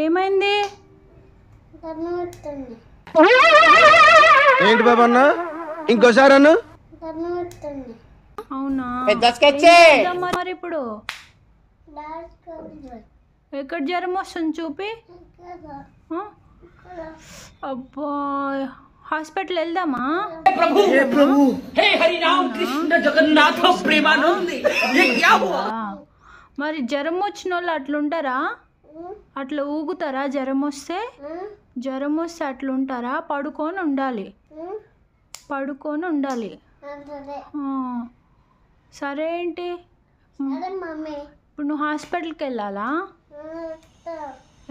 ఏమైంది? ఏంటి బాబా అన్న ఇంకోసారి అన్న అవునా? మరి ఇప్పుడు ఎక్కడ జ్వరం వస్తుంది చూపి. అబ్బా హాస్పిటల్ వెళ్దామా? మరి జ్వరం వచ్చిన వాళ్ళు అట్లుంటారా? అట్లా ఊగుతారా? జ్వరం వస్తే అట్లుంటారా? పడుకొని ఉండాలి. సరే ఏంటి ఇప్పుడు నువ్వు హాస్పిటల్కి వెళ్ళాలా?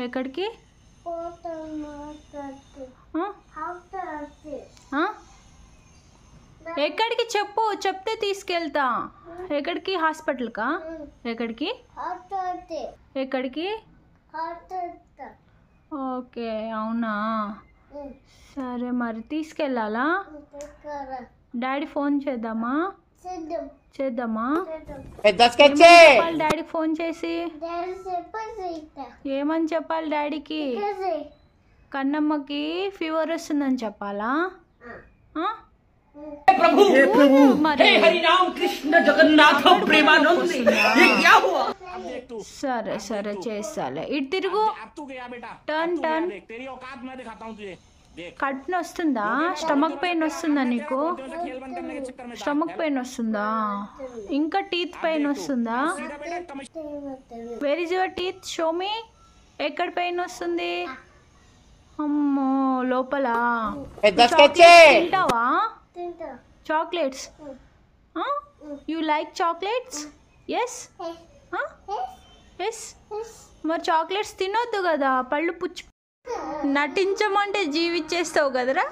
ఎక్కడికి? ఎక్కడికి చెప్పు, చెప్తే తీసుకెళ్తా. ఎక్కడికి? హాస్పిటల్కా? ఎక్కడికి? ఓకే అవునా, సరే మరి తీసుకెళ్ళాలా? డాడీ ఫోన్ చేద్దామా? డాడీ ఫోన్ చేసి ఏమని చెప్పాలి? డాడీకి కన్నమ్మకి ఫీవర్ వస్తుందని చెప్పాలా? సరే సరే చేస్తాలే. ఇటు తిరుగు, టర్న్. కడుపు వస్తుందా? స్టమక్ పెయిన్ వస్తుందా నీకు? స్టమక్ పెయిన్ వస్తుందా? ఇంకా టీత్ పెయిన్ వస్తుందా? Where is your teeth? Show me. ఎక్కడ పెయిన్ వస్తుంది? అమ్మో లోపల. తింటావా chocolates? You like chocolates? Yes. మరి చాక్లెట్స్ తినొద్దు కదా, పళ్ళు పుచ్చు. నటించమంటే జీవిచ్చేస్తావు కదరా.